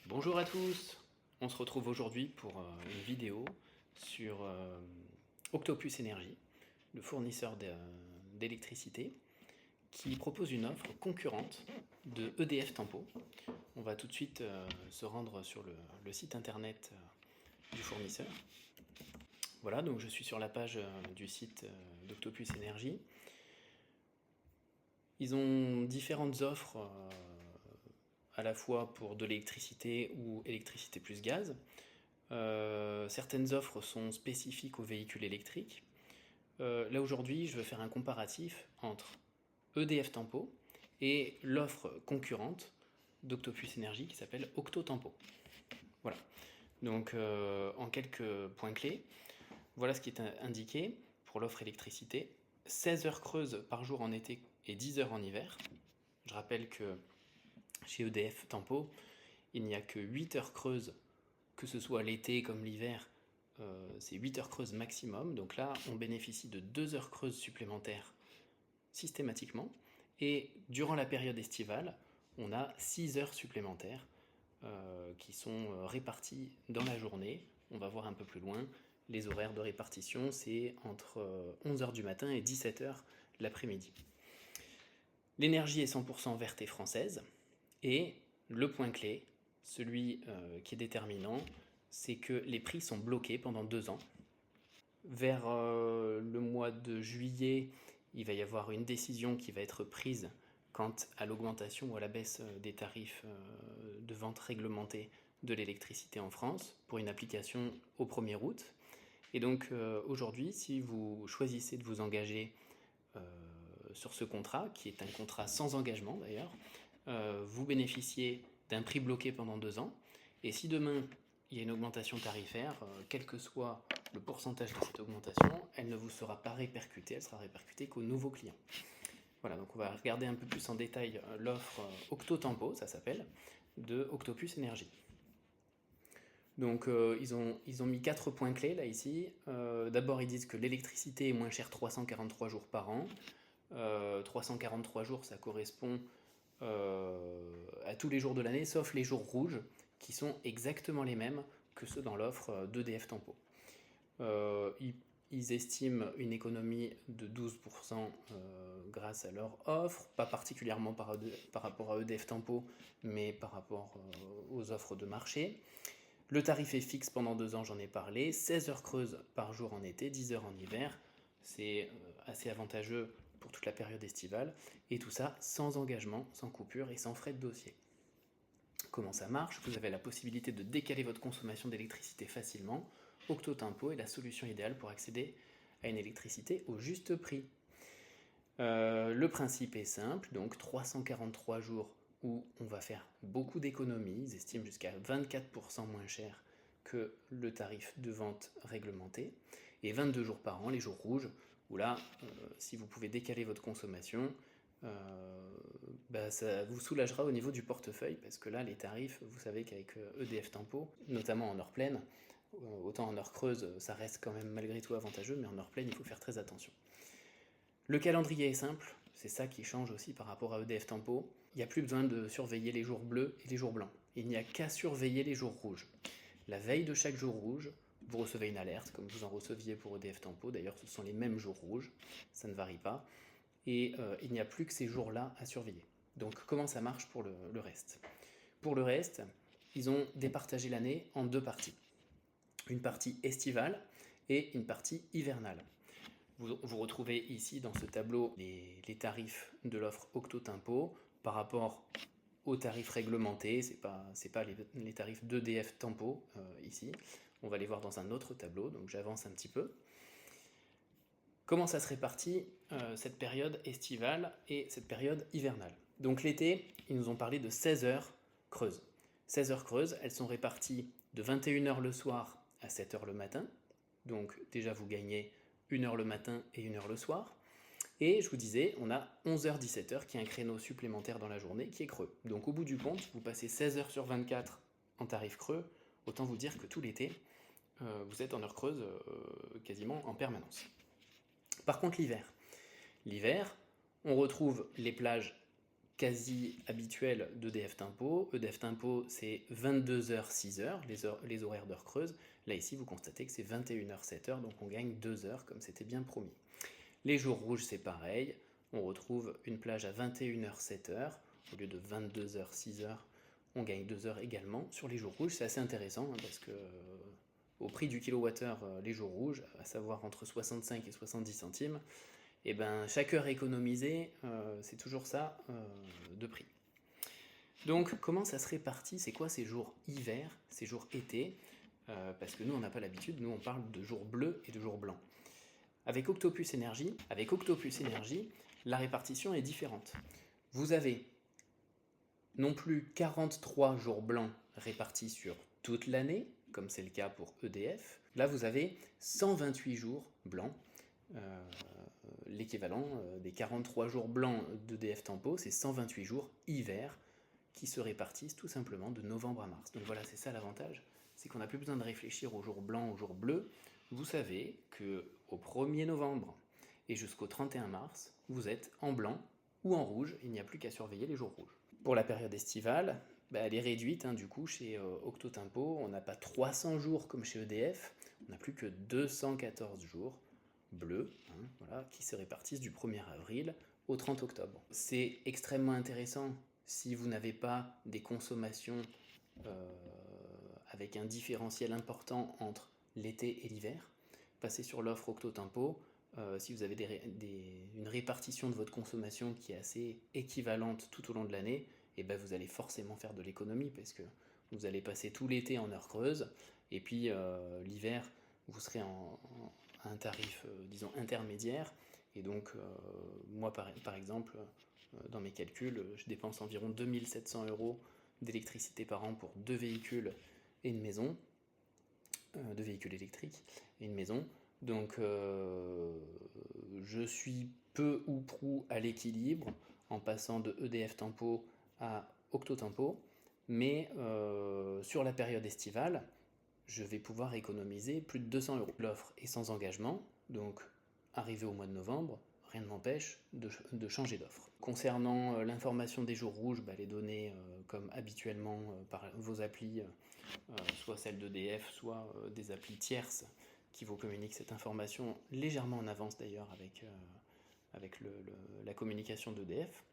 Bonjour à tous, on se retrouve aujourd'hui pour une vidéo sur Octopus Énergie, le fournisseur d'électricité, qui propose une offre concurrente de EDF Tempo. On va tout de suite se rendre sur le site internet du fournisseur. Voilà, donc je suis sur la page du site d'Octopus Énergie. Ils ont différentes offres à la fois pour de l'électricité ou électricité plus gaz. Certaines offres sont spécifiques aux véhicules électriques. Là aujourd'hui, je veux faire un comparatif entre EDF Tempo et l'offre concurrente d'Octopus Énergie qui s'appelle Octo Tempo. Voilà. Donc en quelques points clés, voilà ce qui est indiqué pour l'offre électricité. 16 heures creuses par jour en été et 10 heures en hiver. Je rappelle que chez EDF Tempo, il n'y a que 8 heures creuses, que ce soit l'été comme l'hiver, c'est 8 heures creuses maximum. Donc là, on bénéficie de 2 heures creuses supplémentaires systématiquement. Et durant la période estivale, on a 6 heures supplémentaires qui sont réparties dans la journée. On va voir un peu plus loin. Les horaires de répartition, c'est entre 11 heures du matin et 17 heures l'après-midi. L'énergie est 100% verte et française. Et le point clé, celui qui est déterminant, c'est que les prix sont bloqués pendant 2 ans. Vers le mois de juillet, il va y avoir une décision qui va être prise quant à l'augmentation ou à la baisse des tarifs de vente réglementés de l'électricité en France pour une application au 1er août. Et donc aujourd'hui, si vous choisissez de vous engager sur ce contrat, qui est un contrat sans engagement d'ailleurs, vous bénéficiez d'un prix bloqué pendant 2 ans. Et si demain il y a une augmentation tarifaire, quel que soit le pourcentage de cette augmentation, elle ne vous sera pas répercutée, elle sera répercutée qu'aux nouveaux clients. Voilà, donc on va regarder un peu plus en détail l'offre Octo Tempo, ça s'appelle, de Octopus Énergie. Donc ils ont mis 4 points clés là ici. D'abord ils disent que l'électricité est moins chère 343 jours par an. 343 jours, ça correspond à tous les jours de l'année, sauf les jours rouges, qui sont exactement les mêmes que ceux dans l'offre d'EDF Tempo. Ils estiment une économie de 12% grâce à leur offre, pas particulièrement par rapport à EDF Tempo, mais par rapport aux offres de marché. Le tarif est fixe pendant 2 ans, j'en ai parlé, 16 heures creuses par jour en été, 10 heures en hiver, c'est assez avantageux pour toute la période estivale, et tout ça sans engagement, sans coupure et sans frais de dossier. Comment ça marche? Vous avez la possibilité de décaler votre consommation d'électricité facilement. Octo Tempo est la solution idéale pour accéder à une électricité au juste prix. Le principe est simple, donc 343 jours où on va faire beaucoup d'économies, ils estiment jusqu'à 24% moins cher que le tarif de vente réglementé, et 22 jours par an, les jours rouges, où là, si vous pouvez décaler votre consommation, ça vous soulagera au niveau du portefeuille, parce que là, les tarifs, vous savez qu'avec EDF Tempo, notamment en heure pleine, autant en heure creuse, ça reste quand même malgré tout avantageux, mais en heure pleine, il faut faire très attention. Le calendrier est simple, c'est ça qui change aussi par rapport à EDF Tempo. Il n'y a plus besoin de surveiller les jours bleus et les jours blancs. Il n'y a qu'à surveiller les jours rouges. La veille de chaque jour rouge, vous recevez une alerte, comme vous en receviez pour EDF Tempo. D'ailleurs, ce sont les mêmes jours rouges, ça ne varie pas. Et il n'y a plus que ces jours-là à surveiller. Donc comment ça marche pour le reste? Pour le reste, ils ont départagé l'année en 2 parties. Une partie estivale et une partie hivernale. Vous retrouvez ici dans ce tableau les tarifs de l'offre Octo Tempo par rapport aux tarifs réglementés, c'est pas les tarifs d'EDF Tempo ici. On va les voir dans un autre tableau, donc j'avance un petit peu. Comment ça se répartit cette période estivale et cette période hivernale? Donc l'été, ils nous ont parlé de 16 heures creuses. 16 heures creuses, elles sont réparties de 21 heures le soir à 7 heures le matin. Donc déjà vous gagnez 1 heure le matin et 1 heure le soir. Et je vous disais, on a 11h-17h qui est un créneau supplémentaire dans la journée qui est creux. Donc au bout du compte, vous passez 16 heures sur 24 en tarif creux. Autant vous dire que tout l'été, vous êtes en heure creuse quasiment en permanence. Par contre l'hiver, on retrouve les plages quasi habituel d'EDF Tempo. EDF Tempo, c'est 22h, 6h, les horaires d'heures creuses. Là, ici, vous constatez que c'est 21h, 7h, donc on gagne 2 heures, comme c'était bien promis. Les jours rouges, c'est pareil. On retrouve une plage à 21h, 7h. Au lieu de 22h, 6h, on gagne 2 heures également. Sur les jours rouges, c'est assez intéressant, parce que au prix du kilowattheure, les jours rouges, à savoir entre 65 et 70 centimes, et ben, chaque heure économisée, c'est toujours ça de prix. Donc, comment ça se répartit? C'est quoi ces jours hiver, ces jours été? Parce que nous, on n'a pas l'habitude, nous, on parle de jours bleus et de jours blancs. Avec Octopus Energy, la répartition est différente. Vous avez non plus 43 jours blancs répartis sur toute l'année, comme c'est le cas pour EDF. Là, vous avez 128 jours blancs. L'équivalent des 43 jours blancs d'EDF Tempo, c'est 128 jours hiver qui se répartissent tout simplement de novembre à mars. Donc voilà, c'est ça l'avantage, c'est qu'on n'a plus besoin de réfléchir aux jours blancs, aux jours bleus. Vous savez qu'au 1er novembre et jusqu'au 31 mars, vous êtes en blanc ou en rouge, il n'y a plus qu'à surveiller les jours rouges. Pour la période estivale, elle est réduite, du coup chez Octotempo, on n'a pas 300 jours comme chez EDF, on n'a plus que 214 jours bleus, voilà, qui se répartissent du 1er avril au 30 octobre. C'est extrêmement intéressant si vous n'avez pas des consommations avec un différentiel important entre l'été et l'hiver. Passez sur l'offre Octotempo, si vous avez une répartition de votre consommation qui est assez équivalente tout au long de l'année, et ben vous allez forcément faire de l'économie parce que vous allez passer tout l'été en heure creuse, et puis l'hiver, vous serez à un tarif, disons, intermédiaire. Et donc, moi, par exemple, dans mes calculs, je dépense environ 2700 € d'électricité par an pour 2 véhicules et une maison, 2 véhicules électriques et une maison. Donc, je suis peu ou prou à l'équilibre en passant de EDF Tempo à Octotempo, mais sur la période estivale, je vais pouvoir économiser plus de 200 €. L'offre est sans engagement, donc arrivé au mois de novembre, rien ne m'empêche de changer d'offre. Concernant l'information des jours rouges, les données comme habituellement par vos applis, soit celles d'EDF, soit des applis tierces qui vous communiquent cette information légèrement en avance d'ailleurs avec la communication d'EDF.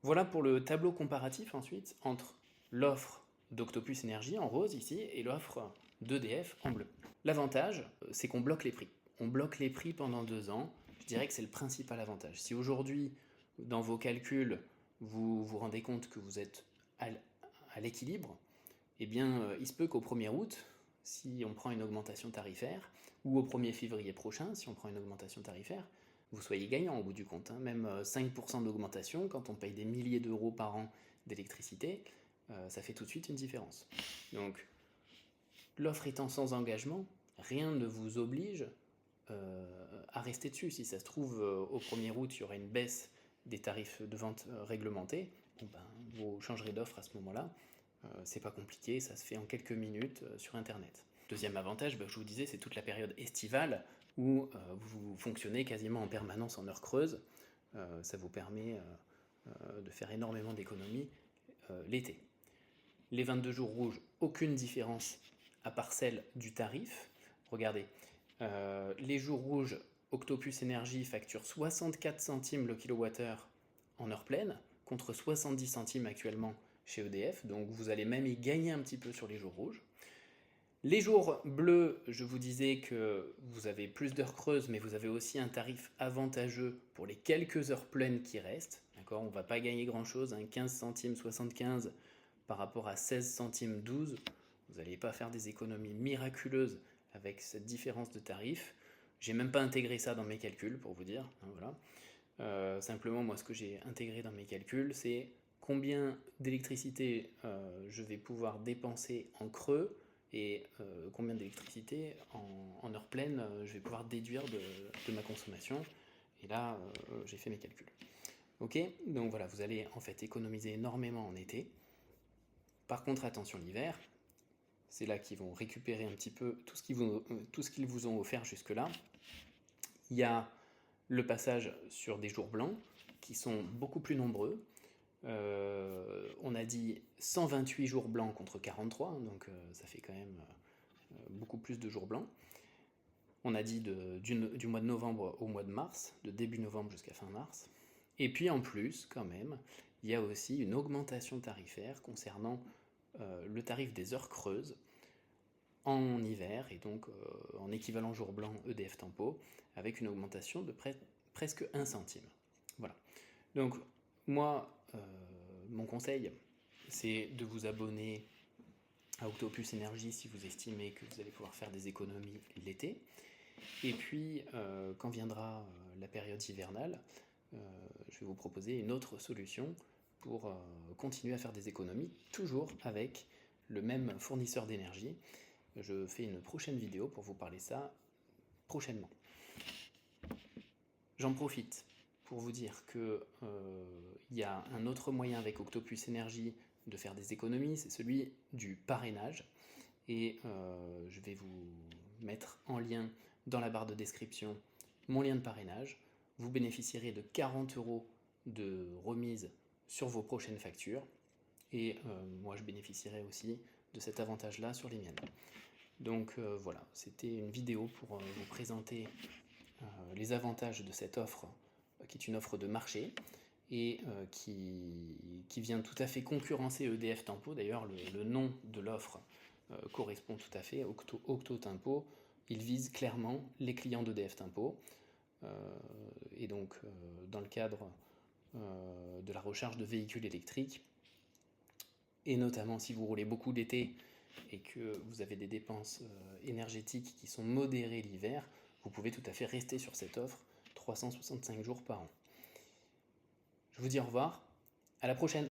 Voilà pour le tableau comparatif ensuite entre l'offre d'Octopus Energy en rose ici et l'offre d'EDF en bleu. L'avantage, c'est qu'on bloque les prix. On bloque les prix pendant 2 ans. Je dirais que c'est le principal avantage. Si aujourd'hui, dans vos calculs, vous vous rendez compte que vous êtes à l'équilibre, eh bien, il se peut qu'au 1er août, si on prend une augmentation tarifaire, ou au 1er février prochain, si on prend une augmentation tarifaire, vous soyez gagnant au bout du compte. Même 5% d'augmentation, quand on paye des milliers d'euros par an d'électricité, ça fait tout de suite une différence. Donc, l'offre étant sans engagement, rien ne vous oblige à rester dessus. Si ça se trouve, au 1er août, il y aura une baisse des tarifs de vente réglementés, vous changerez d'offre à ce moment-là. C'est pas compliqué, ça se fait en quelques minutes sur Internet. Deuxième avantage, je vous disais, c'est toute la période estivale où vous fonctionnez quasiment en permanence en heure creuse. Ça vous permet de faire énormément d'économies l'été. Les 22 jours rouges, aucune différence à part celle du tarif. Regardez, les jours rouges, Octopus Energy facture 64 centimes le kilowattheure en heure pleine, contre 70 centimes actuellement chez EDF, donc vous allez même y gagner un petit peu sur les jours rouges. Les jours bleus, je vous disais que vous avez plus d'heures creuses, mais vous avez aussi un tarif avantageux pour les quelques heures pleines qui restent. D'accord, on ne va pas gagner grand-chose, 15 centimes 75 par rapport à 16 centimes 12. Vous n'allez pas faire des économies miraculeuses avec cette différence de tarif. J'ai même pas intégré ça dans mes calculs, pour vous dire. Voilà. Simplement, moi, ce que j'ai intégré dans mes calculs, c'est combien d'électricité je vais pouvoir dépenser en creux et combien d'électricité en heure pleine je vais pouvoir déduire de ma consommation. Et là, j'ai fait mes calculs. Ok, donc voilà, vous allez en fait économiser énormément en été. Par contre, attention l'hiver, c'est là qu'ils vont récupérer un petit peu tout ce qu'ils vous ont offert jusque-là. Il y a le passage sur des jours blancs qui sont beaucoup plus nombreux. On a dit 128 jours blancs contre 43, donc ça fait quand même beaucoup plus de jours blancs. On a dit du mois de novembre au mois de mars, de début novembre jusqu'à fin mars. Et puis en plus, quand même, il y a aussi une augmentation tarifaire concernant le tarif des heures creuses en hiver, et donc en équivalent jour blanc EDF Tempo, avec une augmentation de presque 1 centime. Voilà. Donc moi, mon conseil, c'est de vous abonner à Octopus Énergie si vous estimez que vous allez pouvoir faire des économies l'été. Et puis, quand viendra la période hivernale, je vais vous proposer une autre solution pour continuer à faire des économies, toujours avec le même fournisseur d'énergie. Je fais une prochaine vidéo pour vous parler ça prochainement. J'en profite pour vous dire qu'il y a un autre moyen avec Octopus Énergie de faire des économies, c'est celui du parrainage. Et je vais vous mettre en lien dans la barre de description mon lien de parrainage. Vous bénéficierez de 40 € de remise sur vos prochaines factures. Et moi, je bénéficierai aussi de cet avantage-là sur les miennes. Donc voilà, c'était une vidéo pour vous présenter les avantages de cette offre, qui est une offre de marché et qui vient tout à fait concurrencer EDF Tempo. D'ailleurs, le nom de l'offre correspond tout à fait, Octo Tempo. Il vise clairement les clients d'EDF Tempo. Et donc, dans le cadre de la recharge de véhicules électriques, et notamment si vous roulez beaucoup d'été et que vous avez des dépenses énergétiques qui sont modérées l'hiver, vous pouvez tout à fait rester sur cette offre 365 jours par an. Je vous dis au revoir, à la prochaine!